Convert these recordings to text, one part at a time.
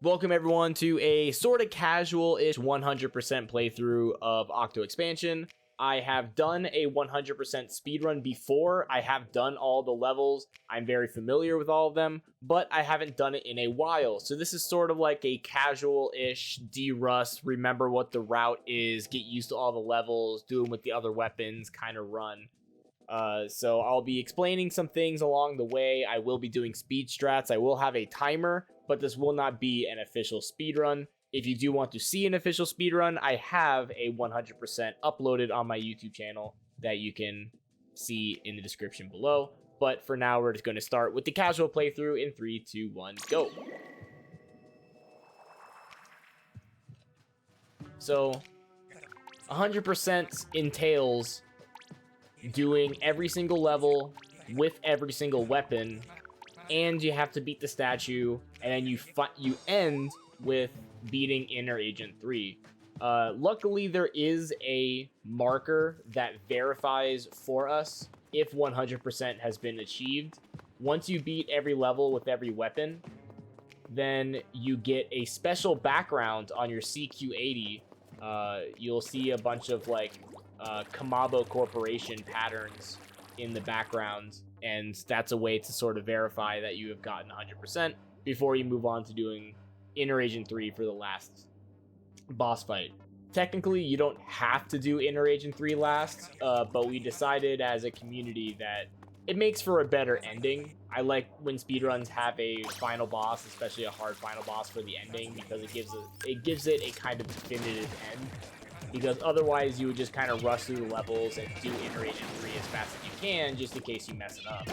Welcome everyone to a sort of casual-ish 100% playthrough of Octo Expansion. I have done a 100% speedrun before. I have done all the levels. I'm very familiar with all of them, but I haven't done it in a while. So this is sort of like a casual-ish derust, remember what the route is, get used to all the levels, do them with the other weapons kind of run. So I'll be explaining some things along the way. I will be doing speed strats. I will have a timer, but this will not be an official speedrun. If you do want to see an official speedrun, I have a 100% uploaded on my YouTube channel that you can see in the description below. But for now, we're just going to start with the casual playthrough in 3, 2, 1, go. So 100% entails doing every single level with every single weapon, and you have to beat the statue, and then you end with beating Inner Agent 3. Luckily, there is a marker that verifies for us if 100% has been achieved. Once you beat every level with every weapon, then you get a special background on your CQ80. You'll see a bunch of like Kamabo Corporation patterns in the background, and that's a way to sort of verify that you have gotten 100% before you move on to doing Inner Agent 3 for the last boss fight. Technically, you don't have to do Inner Agent 3 last, but we decided as a community that it makes for a better ending. I like when speedruns have a final boss, especially a hard final boss for the ending, because it gives it a kind of definitive end. Because otherwise you would just kind of rush through the levels and do Inner Agent 3 as fast as you can, just in case you mess it up.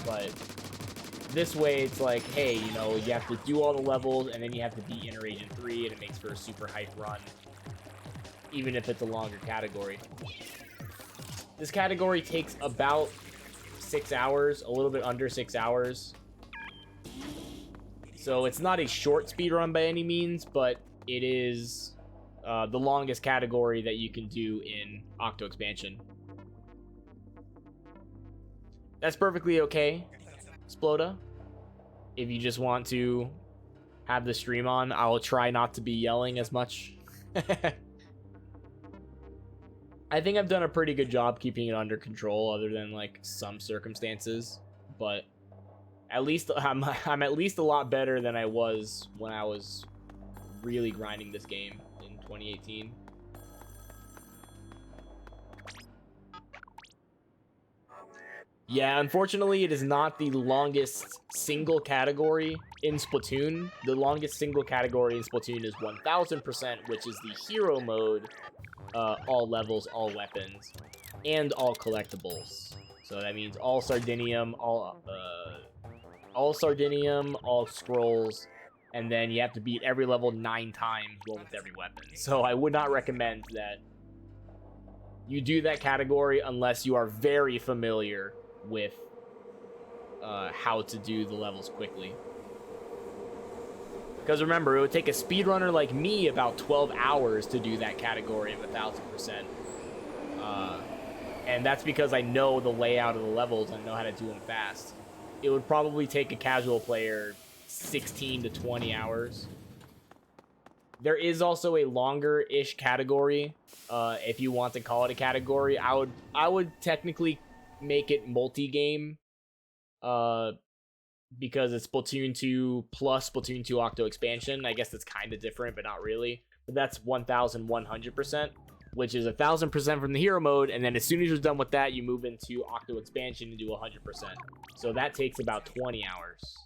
But this way, it's like, hey, you know, you have to do all the levels, and then you have to beat Inner Agent 3, and it makes for a super hype run, even if it's a longer category. This category takes about 6 hours, a little bit under 6 hours. So it's not a short speedrun by any means, but it is the longest category that you can do in Octo Expansion. That's perfectly okay, Sploda. If you just want to have the stream on, I'll try not to be yelling as much. I think I've done a pretty good job keeping it under control, other than like some circumstances. But at least I'm at least a lot better than I was when I was really grinding this game in 2018. Yeah, unfortunately, it is not the longest single category in Splatoon. The longest single category in Splatoon is 1000%, which is the hero mode, all levels, all weapons, and all collectibles. So that means all Sardinium, all Sardinium, all scrolls, and then you have to beat every level 9 times, well, with every weapon. So I would not recommend that you do that category unless you are very familiar with how to do the levels quickly. Because remember, it would take a speedrunner like me about 12 hours to do that category of 1000%. And that's because I know the layout of the levels and know how to do them fast. It would probably take a casual player 16 to 20 hours. There is also a longer-ish category, if you want to call it a category. I would technically make it multi-game, because it's Splatoon 2 plus Splatoon 2 Octo Expansion. I guess that's kind of different, but not really. But that's 1100%, which is 1000% from the hero mode, and then as soon as you're done with that, you move into Octo Expansion and do 100%. So that takes about 20 hours.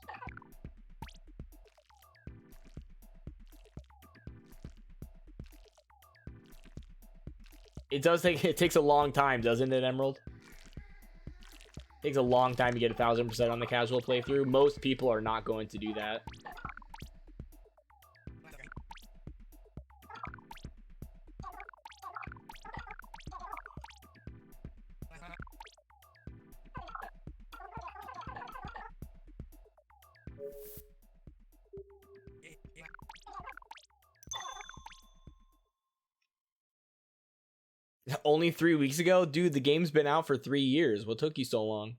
It takes a long time, doesn't it, Emerald? It takes a long time to get 1000% on the casual playthrough. Most people are not going to do that. Only 3 weeks ago? Dude, the game's been out for 3 years. What took you so long?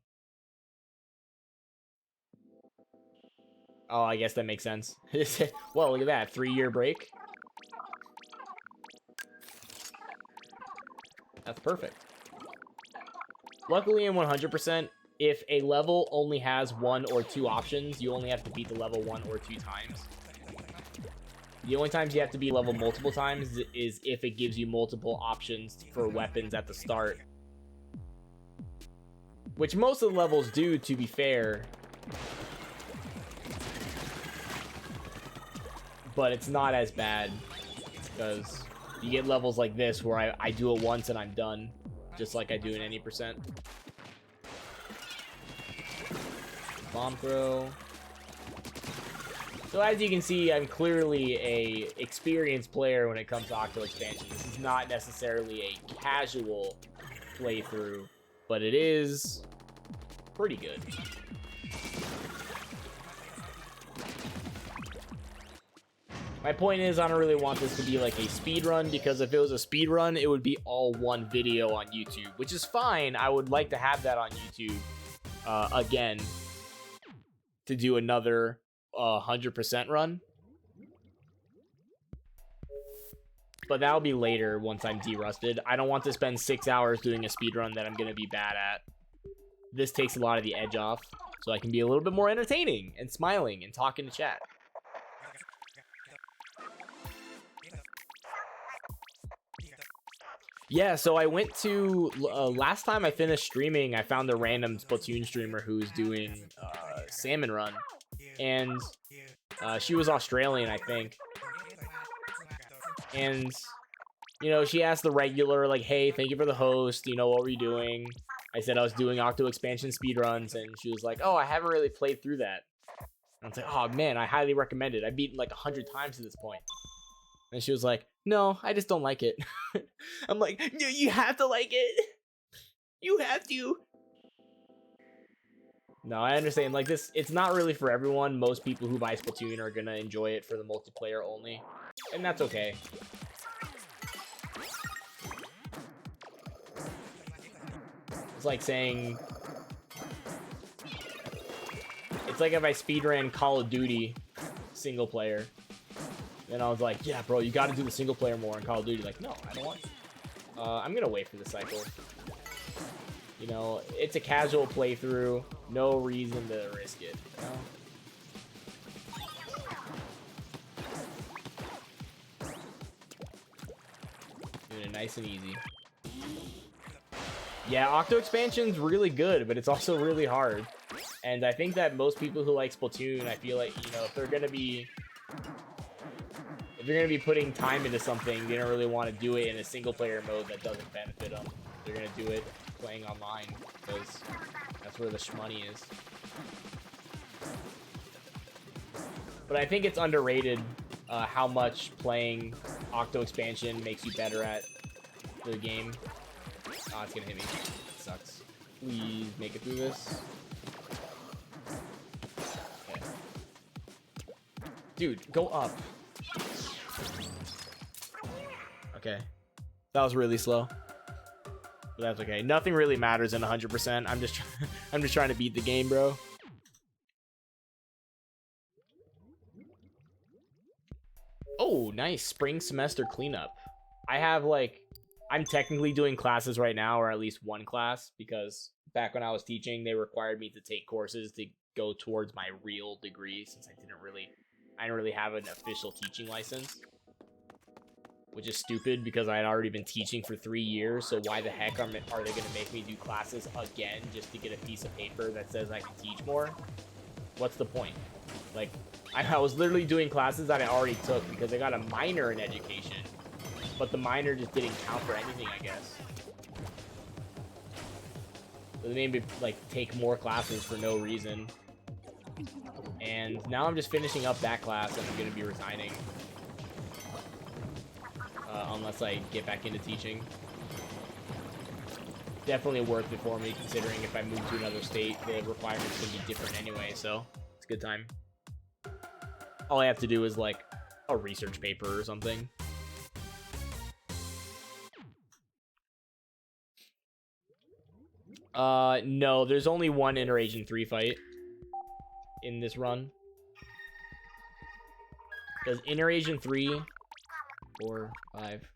Oh, I guess that makes sense. Well, look at that. 3-year break. That's perfect. Luckily in 100%, if a level only has 1 or 2 options, you only have to beat the level 1 or 2 times. The only times you have to beat level multiple times is if it gives you multiple options for weapons at the start. Which most of the levels do, to be fair. But it's not as bad, because you get levels like this where I do it once and I'm done, just like I do in any percent. Bomb throw. So as you can see, I'm clearly a experienced player when it comes to Octo Expansion. This is not necessarily a casual playthrough, but it is pretty good. My point is, I don't really want this to be like a speed run, because if it was a speed run, it would be all one video on YouTube, which is fine. I would like to have that on YouTube again to do another 100% run. But that'll be later once I'm derusted. I don't want to spend 6 hours doing a speed run that I'm going to be bad at. This takes a lot of the edge off, so I can be a little bit more entertaining and smiling and talking to chat. Yeah, so I went to, last time I finished streaming, I found a random Splatoon streamer who was doing Salmon Run, and she was Australian, I think, and, you know, she asked the regular, like, hey, thank you for the host, you know, what were you doing? I said I was doing Octo Expansion speedruns, and she was like, oh, I haven't really played through that. And I was like, oh, man, I highly recommend it. I've beaten like 100 times at this point. And she was like, no, I just don't like it. I'm like, you have to like it. You have to. No, I understand. Like, this, it's not really for everyone. Most people who buy Splatoon are going to enjoy it for the multiplayer only. And that's okay. It's like saying... It's like if I speedran Call of Duty single player. And I was like, yeah, bro, you got to do the single player more in Call of Duty. Like, no, I don't want to. I'm going to wait for the cycle. You know, it's a casual playthrough. No reason to risk it, you know? Doing it nice and easy. Yeah, Octo Expansion's really good, but it's also really hard. And I think that most people who like Splatoon, I feel like, you know, if they're going to be putting time into something, they don't really want to do it in a single player mode that doesn't benefit them. They're going to do it playing online, because that's where the shmoney is. But I think it's underrated how much playing Octo Expansion makes you better at the game. Oh, it's going to hit me. It sucks. Please make it through this. Okay. Dude, go up. Okay. That was really slow. But that's okay. Nothing really matters in 100%. I'm just trying to beat the game, bro. Oh, nice. Spring semester cleanup. I have, like, I'm technically doing classes right now, or at least one class, because back when I was teaching, they required me to take courses to go towards my real degree, since I didn't really have an official teaching license. Which is stupid, because I had already been teaching for 3 years, so why the heck are they going to make me do classes again just to get a piece of paper that says I can teach more? What's the point? Like, I was literally doing classes that I already took because I got a minor in education, but the minor just didn't count for anything, I guess. So they made me, like, take more classes for no reason. And now I'm just finishing up that class, and I'm going to be resigning. Unless I get back into teaching. Definitely worth it for me, considering if I move to another state, the requirements can be different anyway, so it's a good time. All I have to do is, like, a research paper or something. No, there's only one Interagent 3 fight in this run. Because Inner Agent 3, 4, 5.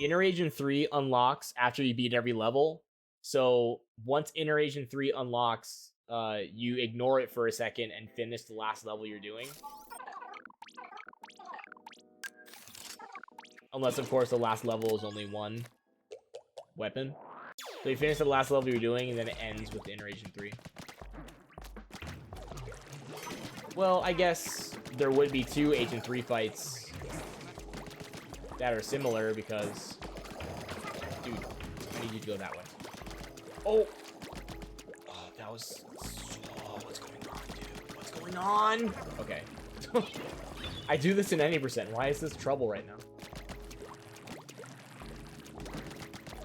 Inner Agent 3 unlocks after you beat every level. So once Inner Agent 3 unlocks, you ignore it for a second and finish the last level you're doing. Unless, of course, the last level is only one weapon. So you finish the last level you're doing, and then it ends with Inner Agent 3. Well, I guess there would be 2 Agent 3 fights that are similar because... Dude, I need you to go that way. Oh! Oh, that was... Oh, what's going on, dude? What's going on? Okay. I do this in any percent. Why is this trouble right now?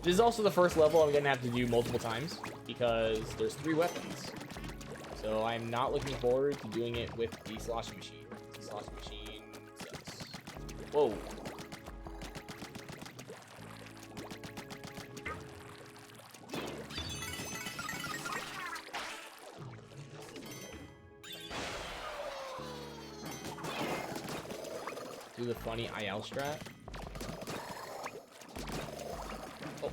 This is also the first level I'm gonna have to do multiple times because there's 3 weapons. So I'm not looking forward to doing it with the sloshing machine. The sloshing machine sucks. Whoa. Do the funny IL strat. Oh.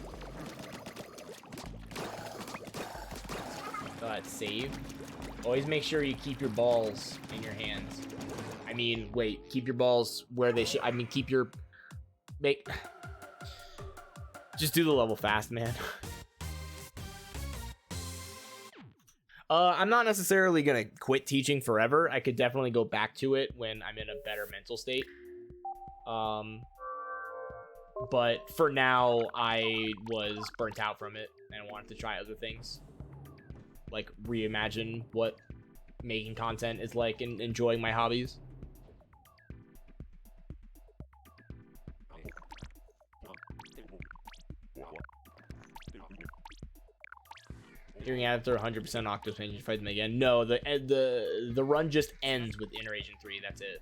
Save. Always make sure you keep your balls in your hands. I mean, wait, keep your balls where they should. I mean, keep your... Just do the level fast, man. I'm not necessarily gonna quit teaching forever. I could definitely go back to it when I'm in a better mental state. But for now, I was burnt out from it and wanted to try other things. Like, reimagine what making content is like and enjoying my hobbies. Hearing after 100% Octo Expansion fight them again. No, the run just ends with Inner Agent 3. That's it.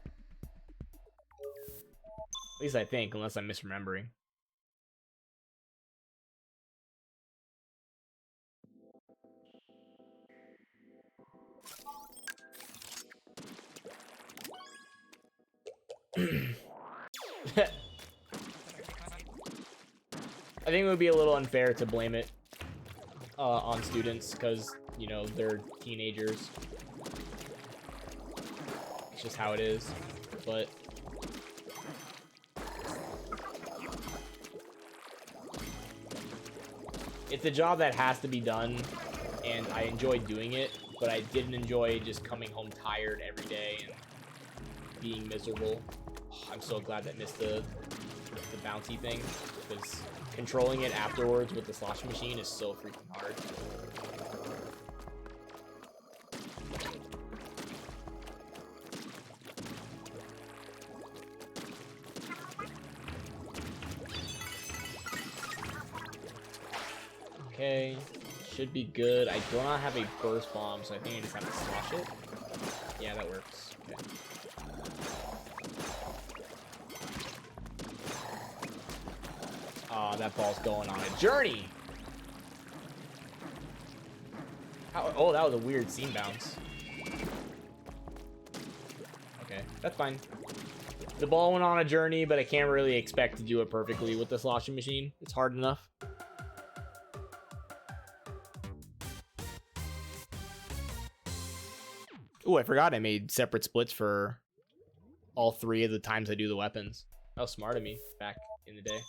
At least I think, unless I'm misremembering. I think it would be a little unfair to blame it on students because, you know, they're teenagers. It's just how it is. But it's a job that has to be done, and I enjoy doing it, but I didn't enjoy just coming home tired every day and being miserable. I'm so glad that missed the bouncy thing, because controlling it afterwards with the sloshing machine is so freaking hard. Okay, should be good. I do not have a burst bomb, so I think I just have to slosh it. Yeah, that works. Okay. Oh, that ball's going on a journey. How, oh, that was a weird scene bounce. Okay, that's fine. The ball went on a journey, but I can't really expect to do it perfectly with the sloshing machine. It's hard enough. Oh, I forgot I made separate splits for all 3 of the times I do the weapons. That was smart of me back in the day.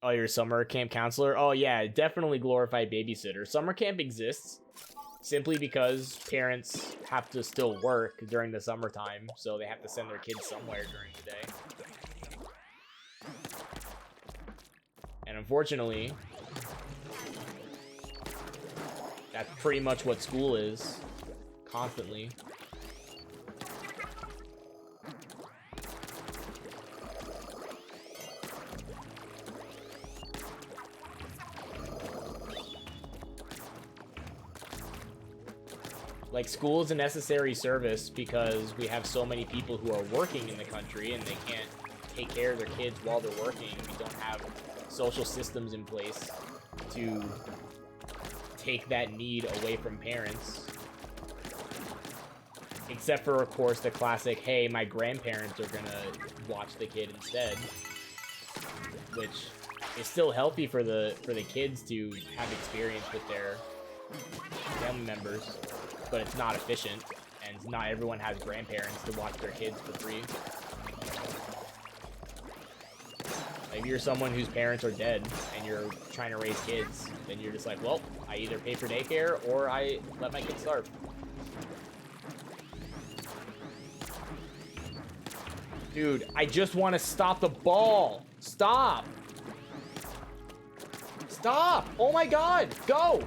Oh, you're a summer camp counselor? Oh, yeah, definitely glorified babysitter. Summer camp exists simply because parents have to still work during the summertime, so they have to send their kids somewhere during the day. And unfortunately, that's pretty much what school is, constantly. Like, school is a necessary service because we have so many people who are working in the country and they can't take care of their kids while they're working. We don't have social systems in place to take that need away from parents. Except for, of course, the classic, hey, my grandparents are gonna watch the kid instead. Which is still healthy for the kids to have experience with their family members, but it's not efficient, and not everyone has grandparents to watch their kids for free. If you're someone whose parents are dead and you're trying to raise kids, then you're just like, well, I either pay for daycare or I let my kids starve. Dude, I just want to stop the ball. Stop. Stop. Oh my god. Go.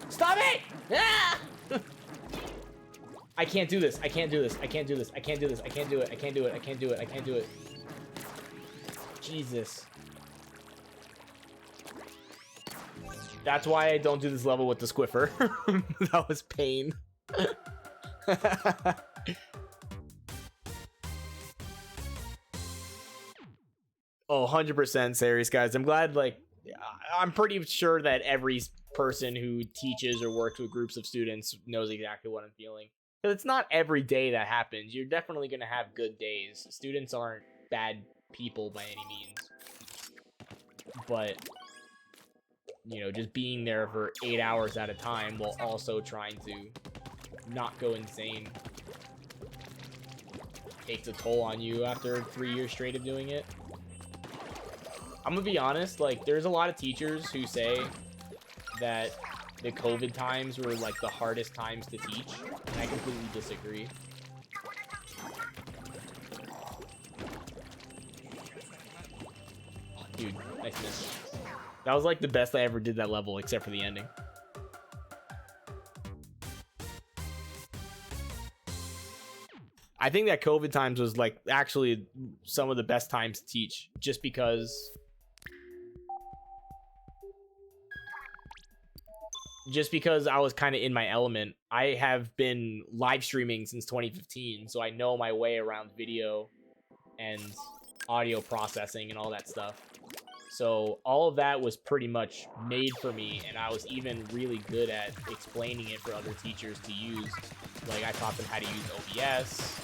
Stop it. Ah! I can't do this. I can't do this. I can't do this. I can't do this. I can't do it. I can't do it. I can't do it. I can't do it. Jesus. That's why I don't do this level with the Squiffer. That was pain. Oh, 100% serious, guys. I'm glad, like, I'm pretty sure that every person who teaches or works with groups of students knows exactly what I'm feeling. Because it's not every day that happens. You're definitely going to have good days. Students aren't bad people by any means. But, you know, just being there for 8 hours at a time while also trying to not go insane takes a toll on you after 3 years straight of doing it. I'm gonna be honest, like, there's a lot of teachers who say that the COVID times were, like, the hardest times to teach, and I completely disagree. Oh, dude, nice miss. That was, like, the best I ever did that level, except for the ending. I think that COVID times was, like, actually some of the best times to teach, just because I was kind of in my element. I have been live streaming since 2015, so I know my way around video and audio processing and all that stuff. So all of that was pretty much made for me, and I was even really good at explaining it for other teachers to use. Like, I taught them how to use OBS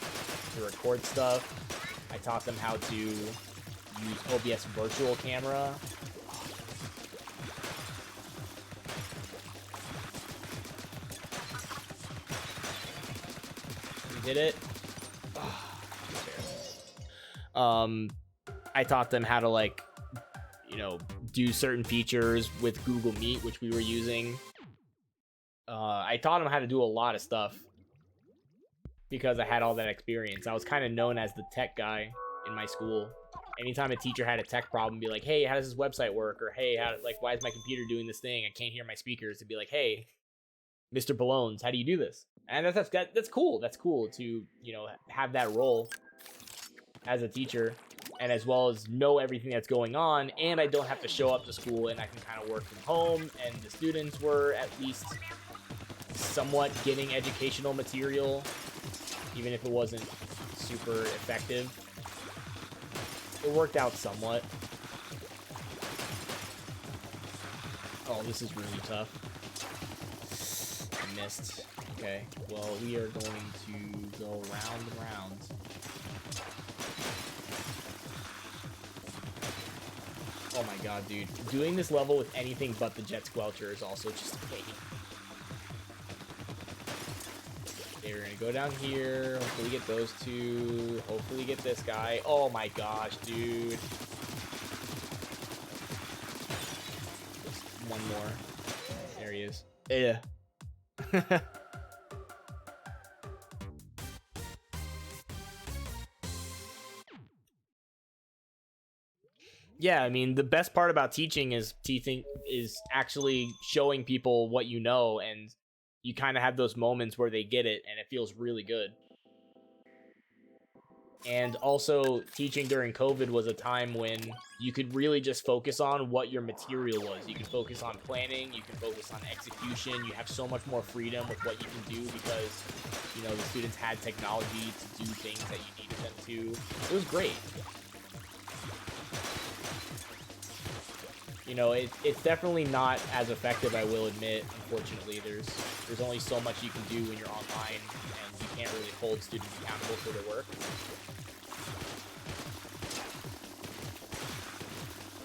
to record stuff. I taught them how to use OBS virtual camera. Did it? I taught them how to, like, you know, do certain features with Google Meet, which we were using. I taught them how to do a lot of stuff because I had all that experience. I was kind of known as the tech guy in my school. Anytime a teacher had a tech problem, be like, hey, how does this website work? Or, hey, why is my computer doing this thing? I can't hear my speakers. To be like, hey, Mr. Balones, how do you do this? And that's cool. That's cool to, you know, have that role as a teacher, and as well as know everything that's going on, and I don't have to show up to school, and I can kind of work from home, and the students were at least somewhat getting educational material, even if it wasn't super effective. It worked out somewhat. Oh, this is really tough. I missed. Okay, well, we are going to go round and round. Oh my god, dude. Doing this level with anything but the Jet Squelcher is also just a pain. Okay, we're gonna go down here. Hopefully get those two. Hopefully get this guy. Oh my gosh, dude. Just one more. There he is. Yeah. Yeah, I mean, the best part about teaching is actually showing people what you know, and you kind of have those moments where they get it, and it feels really good. And also, teaching during COVID was a time when you could really just focus on what your material was. You could focus on planning, you can focus on execution, you have so much more freedom with what you can do because, you know, the students had technology to do things that you needed them to. It was great. you know, it's definitely not as effective, I will admit. Unfortunately, there's only so much you can do when you're online, and you can't really hold students accountable for their work.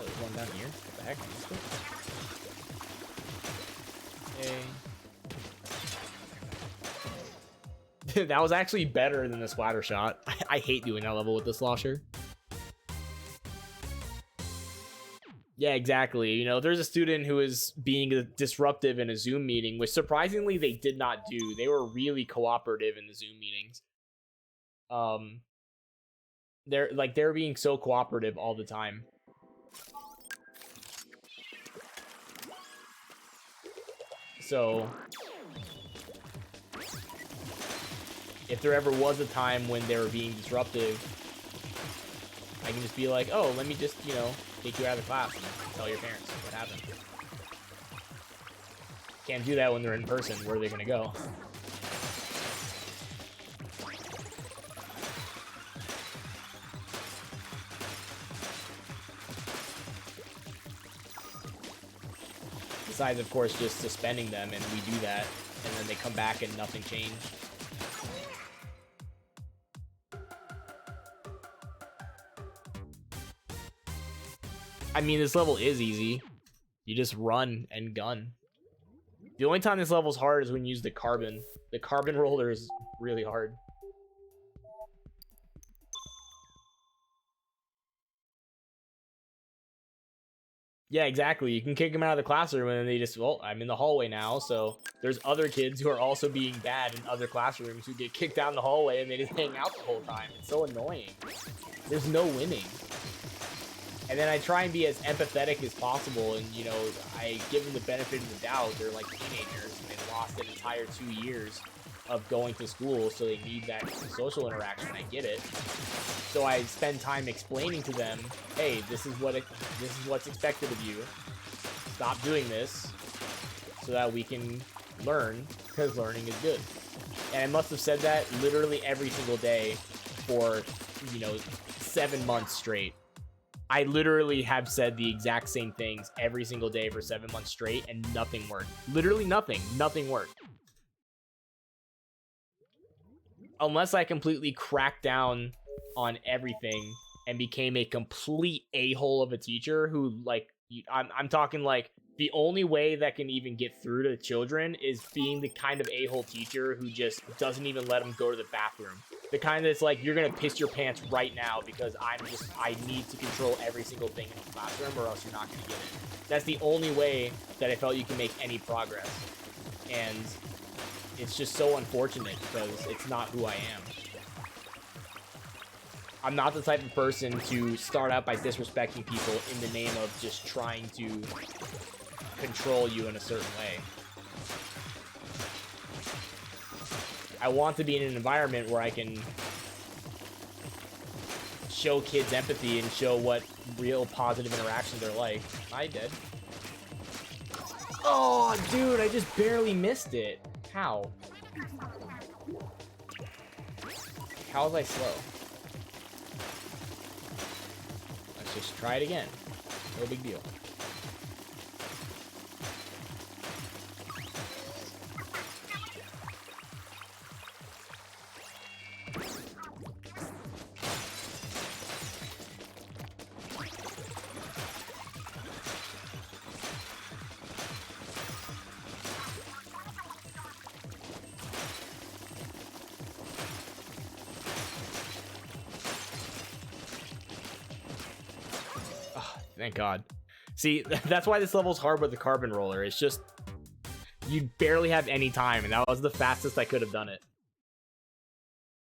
Oh, there's one down here. What the heck? I missed it. Okay. That was actually better than the splatter shot. I hate doing that level with the slosher. Yeah, exactly. You know, there's a student who is being disruptive in a Zoom meeting, which surprisingly they did not do. They were really cooperative in the Zoom meetings. They're being so cooperative all the time. So if there ever was a time when they were being disruptive, I can just be like, oh, let me just, you know, take you out of the class and tell your parents what happened. Can't do that when they're in person. Where are they gonna go? Besides, of course, just suspending them, and we do that, and then they come back and nothing changed. I mean, this level is easy. You just run and gun. The only time this level's hard is when you use the carbon. The carbon roller is really hard. Yeah, exactly. You can kick them out of the classroom and then they just, well, I'm in the hallway now. So there's other kids who are also being bad in other classrooms who get kicked out in the hallway and they just hang out the whole time. It's so annoying. There's no winning. And then I try and be as empathetic as possible, and, you know, I give them the benefit of the doubt. They're like teenagers, and they lost an entire 2 years of going to school, so they need that social interaction. I get it. So I spend time explaining to them, hey, this is what's expected of you. Stop doing this, so that we can learn, because learning is good. And I must have said that literally every single day for, you know, 7 months straight. I literally have said the exact same things every single day for 7 months straight, and nothing worked. Literally nothing. Nothing worked. Unless I completely cracked down on everything and became a complete a-hole of a teacher who, like, I'm talking like the only way that can even get through to children is being the kind of a-hole teacher who just doesn't even let them go to the bathroom. The kind that's like, you're gonna piss your pants right now because I need to control every single thing in the classroom or else you're not gonna get it. That's the only way that I felt you can make any progress. And it's just so unfortunate because it's not who I am. I'm not the type of person to start out by disrespecting people in the name of just trying to control you in a certain way. I want to be in an environment where I can show kids empathy and show what real positive interactions are like. Am I dead? Oh, dude, I just barely missed it. How? How was I slow? Let's just try it again. No big deal. Thank God. See, that's why this level's hard with the carbon roller. It's just, you barely have any time, and that was the fastest I could have done it.